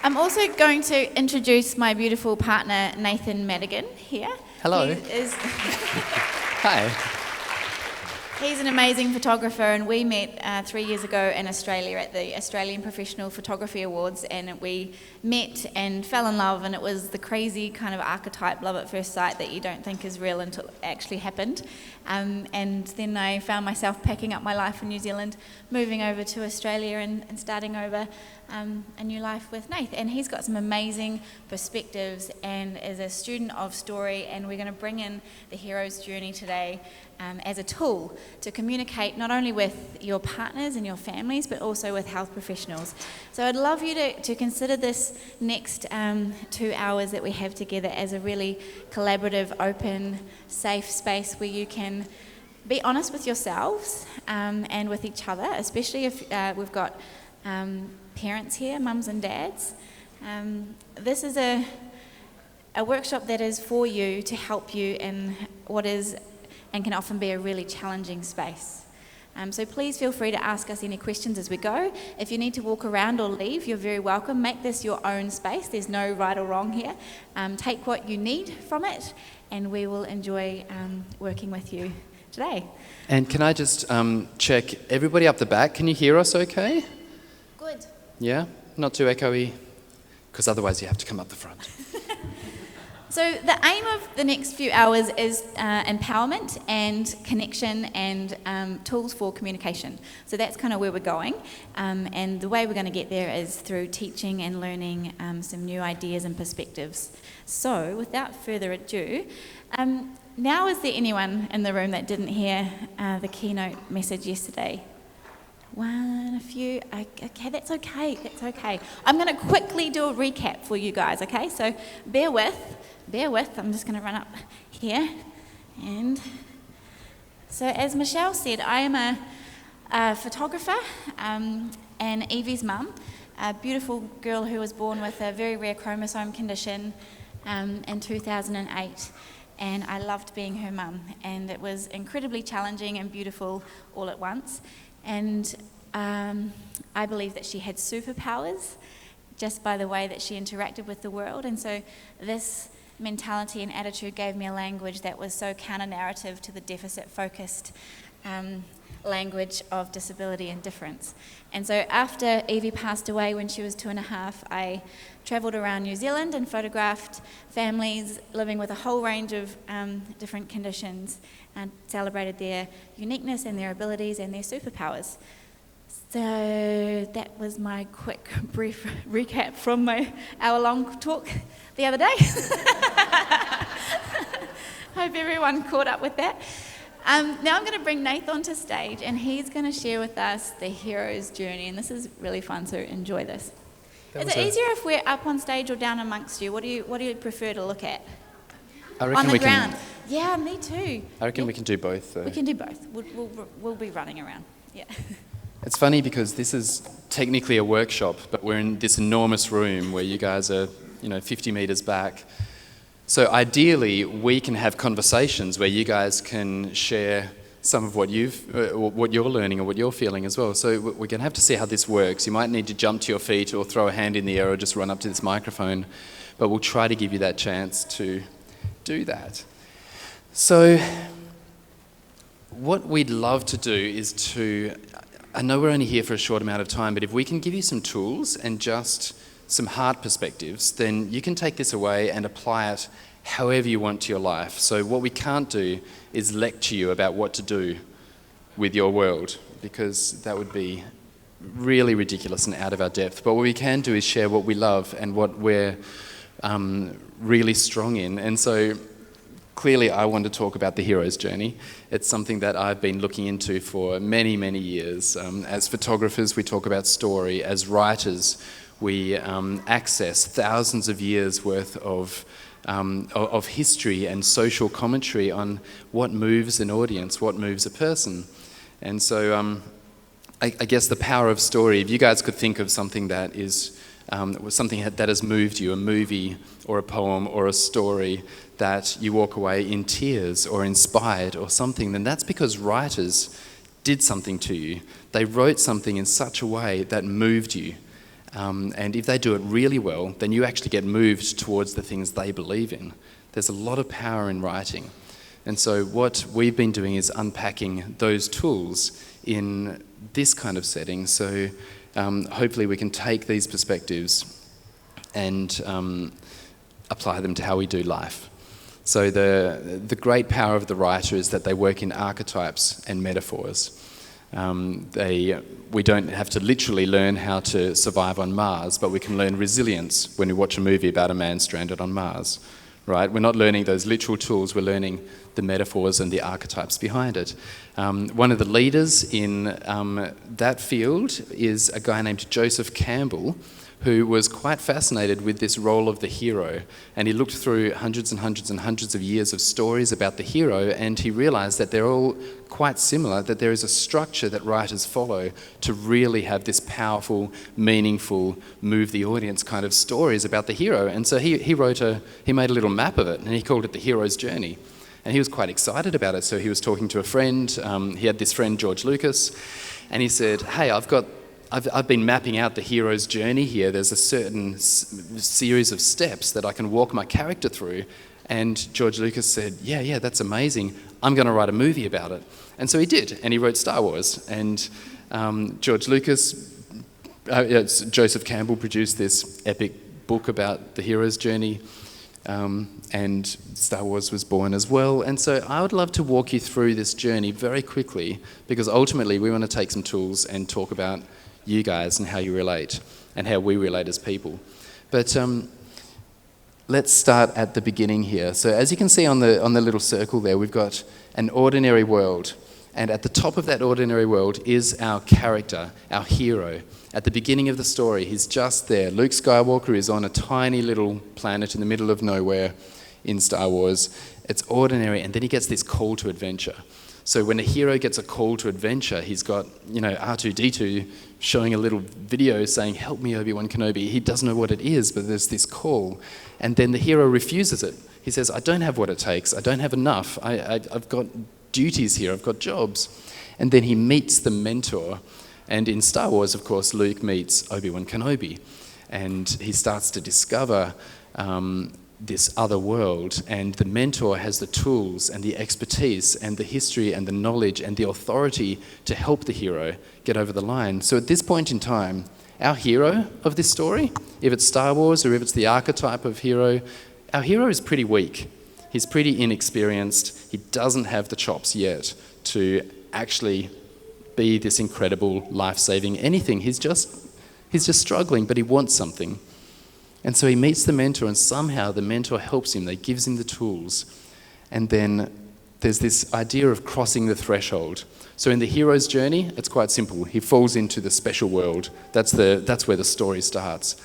I'm also going to introduce my beautiful partner, Nathan Madigan, here. Hello. Hi. He's an amazing photographer, and we met 3 years ago in Australia at the Australian Professional Photography Awards, and we met and fell in love, and it was the crazy kind of archetype love at first sight that you don't think is real until it actually happened. And then I found myself packing up my life in New Zealand, moving over to Australia and starting over a new life with Nath. And he's got some amazing perspectives and is a student of story, and we're going to bring in the hero's journey today as a tool to communicate not only with your partners and your families, but also with health professionals. So I'd love you to consider this next 2 hours that we have together as a really collaborative, open, safe space where you can be honest with yourselves and with each other, especially if we've got parents here, mums and dads. This is a workshop that is for you to help you in what is and can often be a really challenging space. So please feel free to ask us any questions as we go. If you need to walk around or leave, you're very welcome. Make this your own space. There's no right or wrong here. Take what you need from it, and we will enjoy working with you today. And can I just check, everybody up the back, can you hear us okay? Good. Yeah? Not too echoey? Because otherwise you have to come up the front. So the aim of the next few hours is empowerment and connection and tools for communication. So that's kind of where we're going. And the way we're going to get there is through teaching and learning some new ideas and perspectives. So without further ado, now is there anyone in the room that didn't hear the keynote message yesterday? One, a few. Okay, that's okay. I'm going to quickly do a recap for you guys, okay? So bear with. I'm just going to run up here. And so as Michelle said, I am a photographer and Evie's mum, a beautiful girl who was born with a very rare chromosome condition in 2008. And I loved being her mum. And it was incredibly challenging and beautiful all at once. And I believe that she had superpowers just by the way that she interacted with the world. And so this mentality and attitude gave me a language that was so counter-narrative to the deficit-focused language of disability and difference. And so after Evie passed away when she was 2.5, I travelled around New Zealand and photographed families living with a whole range of different conditions and celebrated their uniqueness and their abilities and their superpowers. So that was my quick, brief recap from my hour-long talk the other day. Hope everyone caught up with that. Now I'm going to bring Nath onto stage, and he's going to share with us the hero's journey, and this is really fun, so enjoy this. Is it easier if we're up on stage or down amongst you? What do you prefer to look at? I reckon on the ground. Yeah, me too. I reckon we can do both, though. We can do both. We'll be running around. Yeah. It's funny because this is technically a workshop, but we're in this enormous room where you guys are, 50 metres back. So ideally, we can have conversations where you guys can share some of what you're learning or what you're feeling as well. So we're going to have to see how this works. You might need to jump to your feet or throw a hand in the air or just run up to this microphone, but we'll try to give you that chance to do that. So what we'd love to do is I know we're only here for a short amount of time, but if we can give you some tools and just some hard perspectives, then you can take this away and apply it however you want to your life. So what we can't do is lecture you about what to do with your world, because that would be really ridiculous and out of our depth. But what we can do is share what we love and what we're really strong in. And so clearly I want to talk about the hero's journey. It's something that I've been looking into for many, many years. As photographers, we talk about story. As writers, we access thousands of years worth of history and social commentary on what moves an audience, what moves a person. And so I guess the power of story, if you guys could think of something that is something that has moved you, a movie or a poem or a story that you walk away in tears or inspired or something, then that's because writers did something to you. They wrote something in such a way that moved you. And if they do it really well, then you actually get moved towards the things they believe in. There's a lot of power in writing. And so what we've been doing is unpacking those tools in this kind of setting. So hopefully we can take these perspectives and apply them to how we do life. So the great power of the writer is that they work in archetypes and metaphors. We don't have to literally learn how to survive on Mars, but we can learn resilience when we watch a movie about a man stranded on Mars, right? We're not learning those literal tools, we're learning the metaphors and the archetypes behind it. One of the leaders in that field is a guy named Joseph Campbell, who was quite fascinated with this role of the hero. And he looked through hundreds and hundreds and hundreds of years of stories about the hero, and he realised that they're all quite similar, that there is a structure that writers follow to really have this powerful, meaningful, move the audience kind of stories about the hero. And so he made a little map of it, and he called it the hero's journey. And he was quite excited about it. So he was talking to a friend. He had this friend, George Lucas, and he said, hey, I've been mapping out the hero's journey here. There's a certain series of steps that I can walk my character through. And George Lucas said, yeah, that's amazing. I'm going to write a movie about it. And so he did, and he wrote Star Wars. And Joseph Campbell produced this epic book about the hero's journey. And Star Wars was born as well. And so I would love to walk you through this journey very quickly, because ultimately we want to take some tools and talk about you guys and how you relate and how we relate as people. But let's start at the beginning here. So as you can see on the little circle there, we've got an ordinary world. And at the top of that ordinary world is our character, our hero. At the beginning of the story, he's just there. Luke Skywalker is on a tiny little planet in the middle of nowhere in Star Wars. It's ordinary, and then he gets this call to adventure. So when a hero gets a call to adventure, he's got, R2-D2 showing a little video saying, help me, Obi-Wan Kenobi. He doesn't know what it is, but there's this call. And then the hero refuses it. He says, I don't have what it takes. I don't have enough. I've got duties here. I've got jobs. And then he meets the mentor. And in Star Wars, of course, Luke meets Obi-Wan Kenobi. And he starts to discover this other world, and the mentor has the tools and the expertise and the history and the knowledge and the authority to help the hero get over the line. So at this point in time, our hero of this story, if it's Star Wars or if it's the archetype of hero, our hero is pretty weak. He's pretty inexperienced. He doesn't have the chops yet to actually be this incredible, life-saving anything. He's just struggling, but he wants something. And so he meets the mentor, and somehow the mentor helps him. They gives him the tools. And then there's this idea of crossing the threshold. So in the hero's journey, it's quite simple. He falls into the special world. That's where the story starts.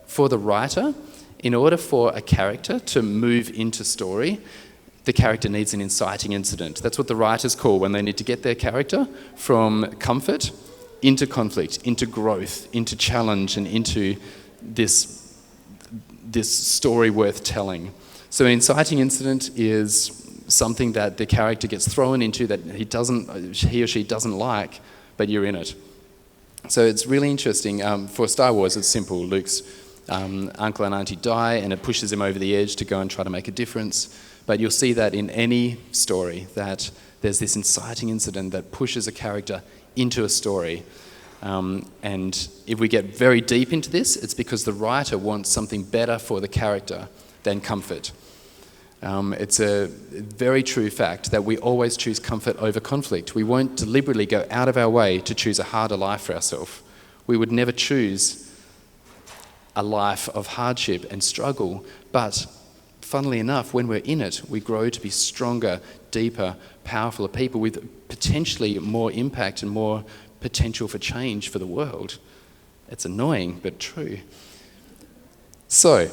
For the writer, in order for a character to move into story, the character needs an inciting incident. That's what the writers call when they need to get their character from comfort into conflict, into growth, into challenge, and into this story worth telling. So an inciting incident is something that the character gets thrown into that he or she doesn't like, but you're in it. So it's really interesting. For Star Wars, it's simple. Luke's uncle and auntie die, and it pushes him over the edge to go and try to make a difference. But you'll see that in any story, that there's this inciting incident that pushes a character into a story. And if we get very deep into this, it's because the writer wants something better for the character than comfort. It's a very true fact that we always choose comfort over conflict. We won't deliberately go out of our way to choose a harder life for ourselves. We would never choose a life of hardship and struggle, but funnily enough, when we're in it, we grow to be stronger, deeper, powerfuler people with potentially more impact and more potential for change for the world. It's annoying, but true. So,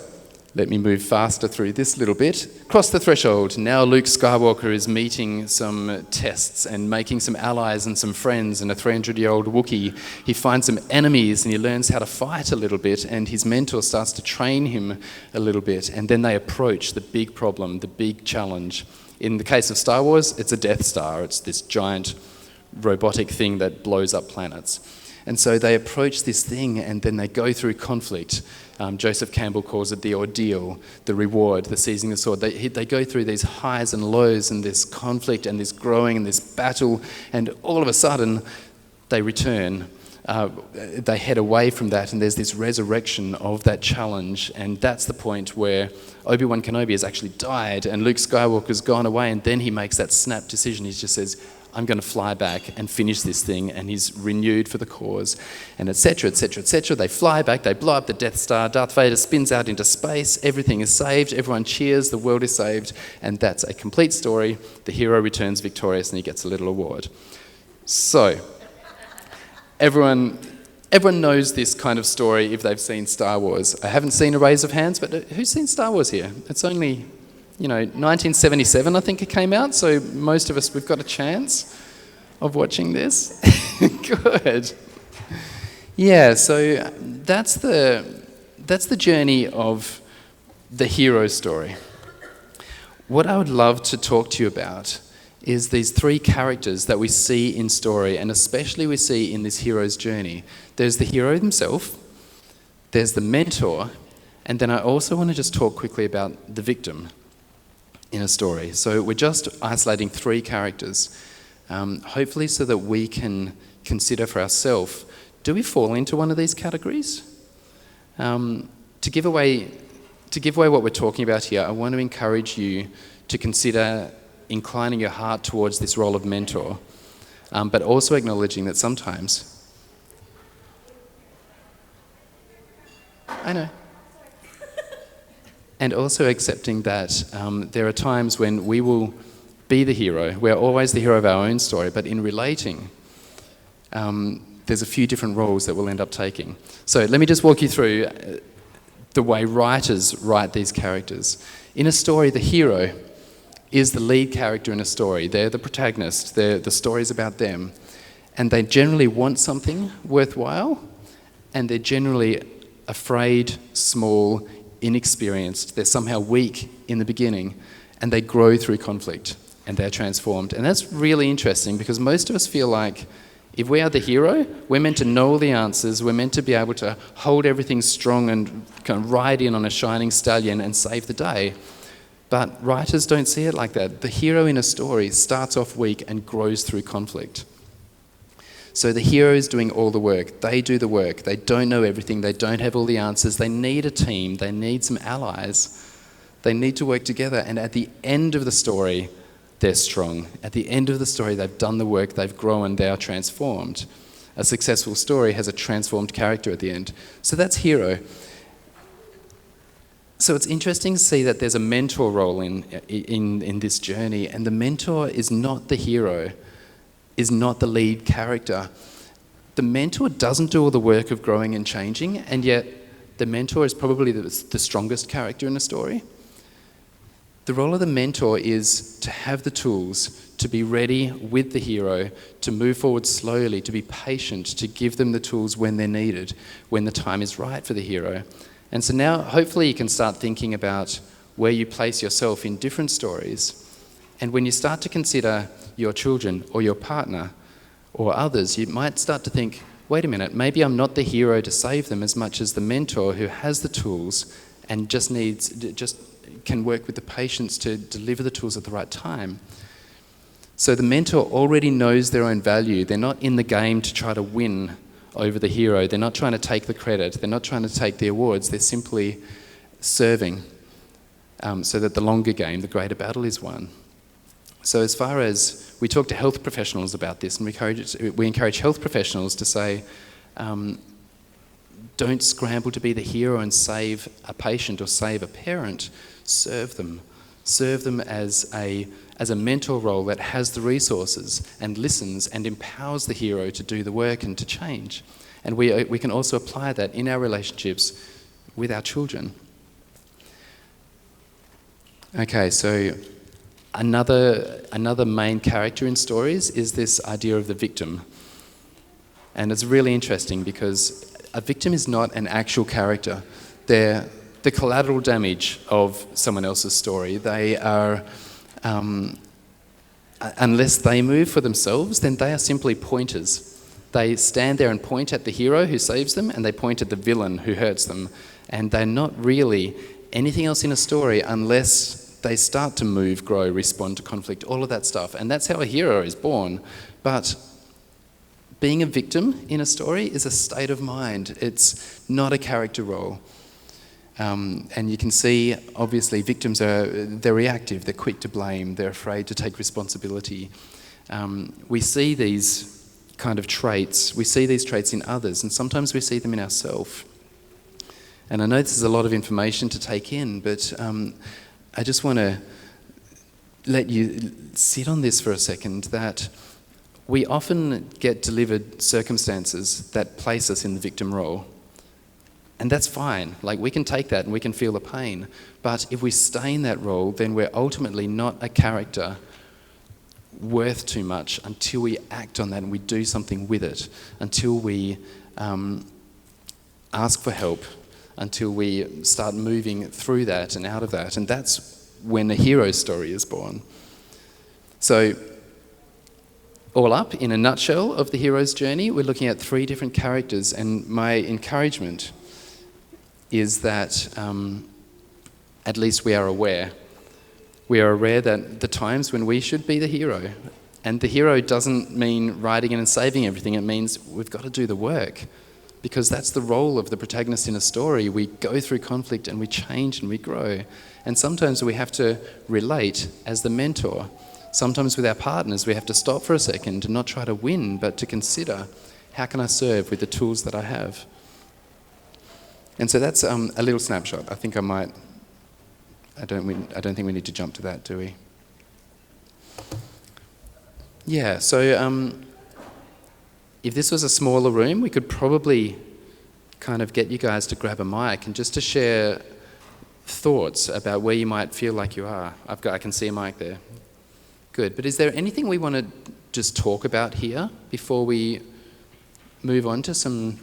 let me move faster through this little bit. Cross the threshold. Now Luke Skywalker is meeting some tests and making some allies and some friends and a 300-year-old Wookiee. He finds some enemies and he learns how to fight a little bit, and his mentor starts to train him a little bit, and then they approach the big problem, the big challenge. In the case of Star Wars, it's a Death Star. It's this giant robotic thing that blows up planets. And so they approach this thing and then they go through conflict. Joseph Campbell calls it the ordeal, the reward, the seizing the sword. They go through these highs and lows and this conflict and this growing and this battle, and all of a sudden they return. They head away from that, and there's this resurrection of that challenge, and that's the point where Obi-Wan Kenobi has actually died and Luke Skywalker's gone away, and then he makes that snap decision. He just says, I'm going to fly back and finish this thing, and he's renewed for the cause, and etc., etc., etc. They fly back, they blow up the Death Star, Darth Vader spins out into space, everything is saved, everyone cheers, the world is saved, and that's a complete story. The hero returns victorious and he gets a little award. So, everyone knows this kind of story if they've seen Star Wars. I haven't seen a raise of hands, but who's seen Star Wars here? It's only 1977, I think it came out, so most of us, we've got a chance of watching this. Good. Yeah, so that's the journey of the hero story. What I would love to talk to you about is these three characters that we see in story, and especially we see in this hero's journey. There's the hero himself, there's the mentor, and then I also want to just talk quickly about the victim in a story. So we're just isolating three characters, hopefully so that we can consider for ourselves, do we fall into one of these categories? To give away what we're talking about here, I want to encourage you to consider inclining your heart towards this role of mentor, but also acknowledging that sometimes, I know, and also accepting that there are times when we will be the hero. We're always the hero of our own story, but in relating, there's a few different roles that we'll end up taking. So let me just walk you through the way writers write these characters. In a story, the hero is the lead character in a story. They're the protagonist. The story's about them. And they generally want something worthwhile, and they're generally afraid, small, inexperienced. They're somehow weak in the beginning, and they grow through conflict, and they're transformed. And that's really interesting, because most of us feel like if we are the hero, we're meant to know all the answers, we're meant to be able to hold everything strong and kind of ride in on a shining stallion and save the day. But writers don't see it like that. The hero in a story starts off weak and grows through conflict. So the hero is doing all the work. They do the work. They don't know everything. They don't have all the answers. They need a team. They need some allies. They need to work together. And at the end of the story, they're strong. At the end of the story, they've done the work. They've grown. They are transformed. A successful story has a transformed character at the end. So that's hero. So it's interesting to see that there's a mentor role in this journey. And the mentor is not the hero, is not the lead character. The mentor doesn't do all the work of growing and changing, and yet the mentor is probably the strongest character in a story. The role of the mentor is to have the tools, to be ready with the hero, to move forward slowly, to be patient, to give them the tools when they're needed, when the time is right for the hero. And so now, hopefully, you can start thinking about where you place yourself in different stories. And when you start to consider your children or your partner or others, you might start to think, wait a minute, maybe I'm not the hero to save them as much as the mentor who has the tools and just can work with the patience to deliver the tools at the right time. So the mentor already knows their own value. They're not in the game to try to win over the hero. They're not trying to take the credit. They're not trying to take the awards. They're simply serving so that the longer game, the greater battle is won. So as far as we talk to health professionals about this, and we encourage health professionals to say, don't scramble to be the hero and save a patient or save a parent. Serve them. Serve them as a mentor role that has the resources and listens and empowers the hero to do the work and to change. And we can also apply that in our relationships with our children. Okay, so another main character in stories is this idea of the victim. And it's really interesting because a victim is not an actual character. They're the collateral damage of someone else's story. They are, unless they move for themselves, then they are simply pointers. They stand there and point at the hero who saves them, and they point at the villain who hurts them. And they're not really anything else in a story unless they start to move, grow, respond to conflict, all of that stuff. And that's how a hero is born. But being a victim in a story is a state of mind. It's not a character role. And you can see, obviously, victims they're reactive, they're quick to blame, they're afraid to take responsibility. We see these kind of traits, we see these traits in others, and sometimes we see them in ourselves. And I know this is a lot of information to take in, but I just want to let you sit on this for a second, that we often get delivered circumstances that place us in the victim role. And that's fine. Like, we can take that and we can feel the pain. But if we stay in that role, then we're ultimately not a character worth too much until we act on that and we do something with it, until we ask for help, until we start moving through that and out of that. And that's when a hero story is born. So, all up, in a nutshell of the hero's journey, we're looking at 3 different characters, and my encouragement is that at least we are aware. We are aware that the times when we should be the hero, and the hero doesn't mean riding in and saving everything, it means we've got to do the work, because that's the role of the protagonist in a story. We go through conflict and we change and we grow. And sometimes we have to relate as the mentor. Sometimes with our partners, we have to stop for a second and not try to win, but to consider, how can I serve with the tools that I have? And so that's a little snapshot. I think I don't think we need to jump to that, do we? Yeah, so if this was a smaller room, we could probably kind of get you guys to grab a mic and just to share thoughts about where you might feel like you are. I can see a mic there. Good. But is there anything we want to just talk about here before we move on to some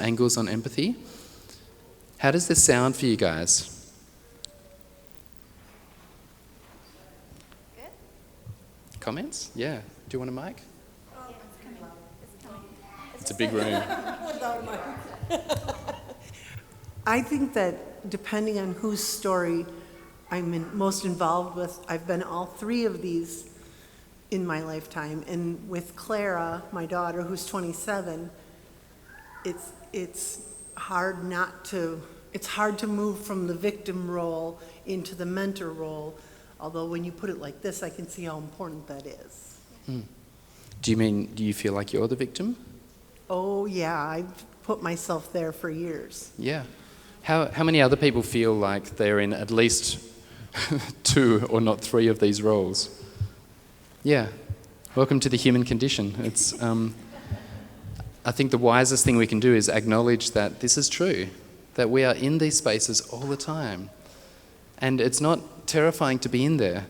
angles on empathy? How does this sound for you guys? Good. Comments? Yeah. Do you want a mic? Yeah, it's coming. It's coming. It's a big room. I think that depending on whose story I'm most involved with, I've been all 3 of these in my lifetime. And with Clara, my daughter, who's 27, it's hard to move from the victim role into the mentor role. Although when you put it like this, I can see how important that is. Do you feel like you're the victim? Oh yeah, I've put myself there for years. Yeah. How many other people feel like they're in at least 2 or not 3 of these roles? Yeah. Welcome to the human condition. It's I think the wisest thing we can do is acknowledge that this is true, that we are in these spaces all the time. And it's not terrifying to be in there.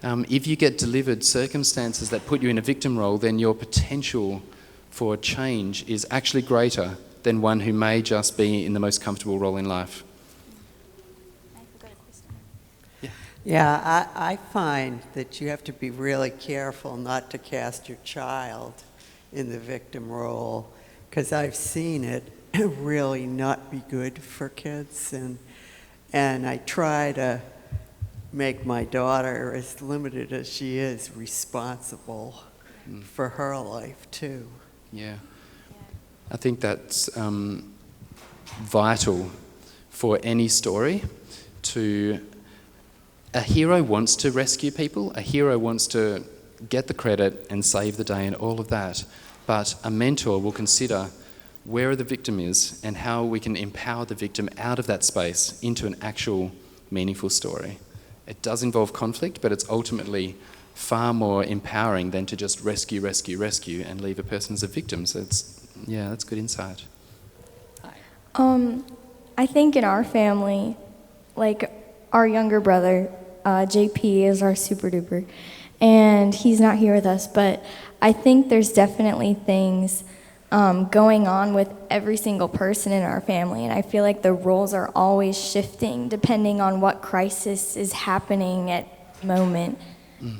If you get delivered circumstances that put you in a victim role, then your potential for change is actually greater than one who may just be in the most comfortable role in life. I forgot a question. Yeah, I find that you have to be really careful not to cast your child in the victim role, because I've seen it really not be good for kids, and I try to make my daughter, as limited as she is, responsible for her life too. Yeah. I think that's vital for any story. A hero wants to rescue people, a hero wants to get the credit and save the day and all of that, but a mentor will consider where the victim is and how we can empower the victim out of that space into an actual meaningful story. It does involve conflict, but it's ultimately far more empowering than to just rescue and leave a person as a victim. So that's good insight. I think in our family, like our younger brother, JP is our super duper, and he's not here with us, but I think there's definitely things going on with every single person in our family, and I feel like the roles are always shifting depending on what crisis is happening at the moment.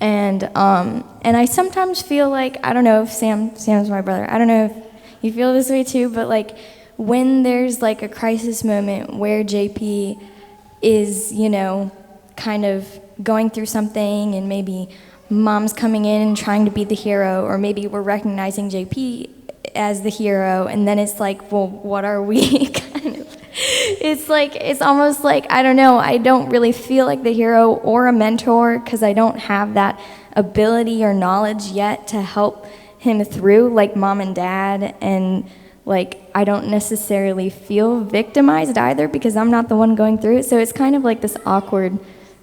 And I sometimes feel like, I don't know if Sam's my brother, I don't know if you feel this way too, but like when there's like a crisis moment where JP is, you know, kind of going through something, and maybe mom's coming in and trying to be the hero, or maybe we're recognizing JP as the hero, and then it's like, well, what are we? Kind of. It's like, it's almost like, I don't know, I don't really feel like the hero or a mentor, because I don't have that ability or knowledge yet to help him through, like mom and dad, and like I don't necessarily feel victimized either, because I'm not the one going through it, so it's kind of like this awkward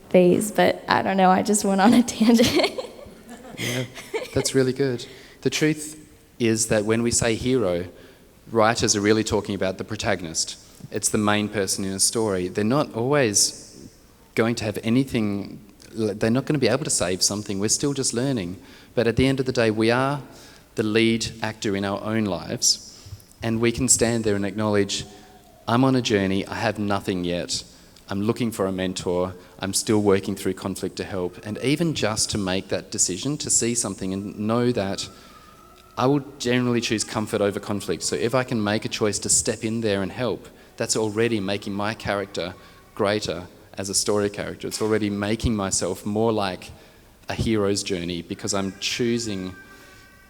phase. But I don't know, I just went on a tangent. Yeah, that's really good. The truth is that when we say hero, writers are really talking about the protagonist. It's the main person in a story. They're not always going to have anything, they're not going to be able to save something. We're still just learning. But at the end of the day, we are the lead actor in our own lives, and we can stand there and acknowledge, I'm on a journey, I have nothing yet. I'm looking for a mentor, I'm still working through conflict to help. And even just to make that decision, to see something and know that I will generally choose comfort over conflict. So if I can make a choice to step in there and help, that's already making my character greater as a story character. It's already making myself more like a hero's journey, because I'm choosing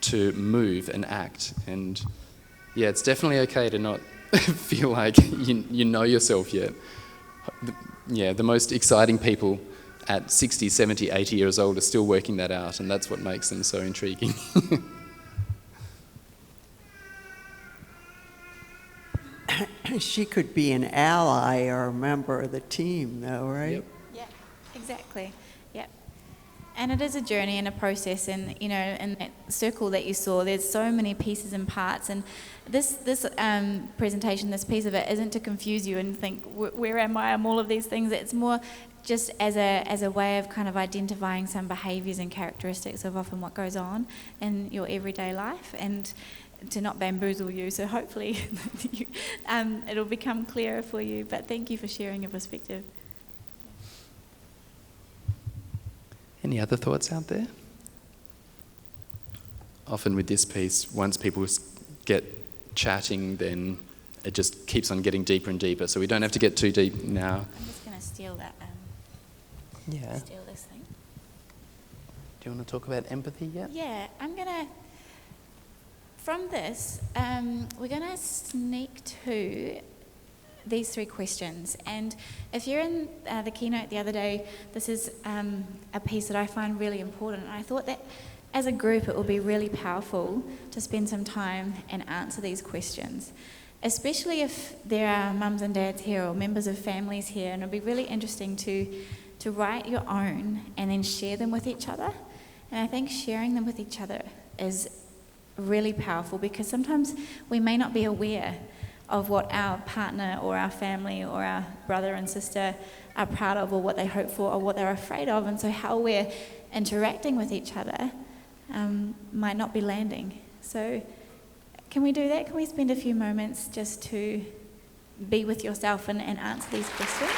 to move and act. And yeah, it's definitely okay to not feel like you know yourself yet. Yeah, the most exciting people at 60, 70, 80 years old are still working that out, and that's what makes them so intriguing. She could be an ally or a member of the team, though, right? Yep. Yeah, exactly. Yep. And it is a journey and a process, and you know, in that circle that you saw, there's so many pieces and parts. And this presentation, this piece of it, isn't to confuse you and think, where am I? I'm all of these things. It's more just as a way of kind of identifying some behaviours and characteristics of often what goes on in your everyday life, and to not bamboozle you. So hopefully it'll become clearer for you. But thank you for sharing your perspective. Any other thoughts out there? Often with this piece, once people get chatting, then it just keeps on getting deeper and deeper. So we don't have to get too deep now. I'm just going to steal that. Yeah. Steal this thing. Do you want to talk about empathy yet? Yeah, I'm going to. From this, we're going to sneak to these 3 questions. And if you're in the keynote the other day, this is a piece that I find really important. And I thought that as a group, it would be really powerful to spend some time and answer these questions, especially if there are mums and dads here or members of families here. And it'll be really interesting to write your own and then share them with each other. And I think sharing them with each other is really powerful, because sometimes we may not be aware of what our partner or our family or our brother and sister are proud of, or what they hope for, or what they're afraid of. And so how we're interacting with each other might not be landing. So can we do that? Can we spend a few moments just to be with yourself and answer these questions?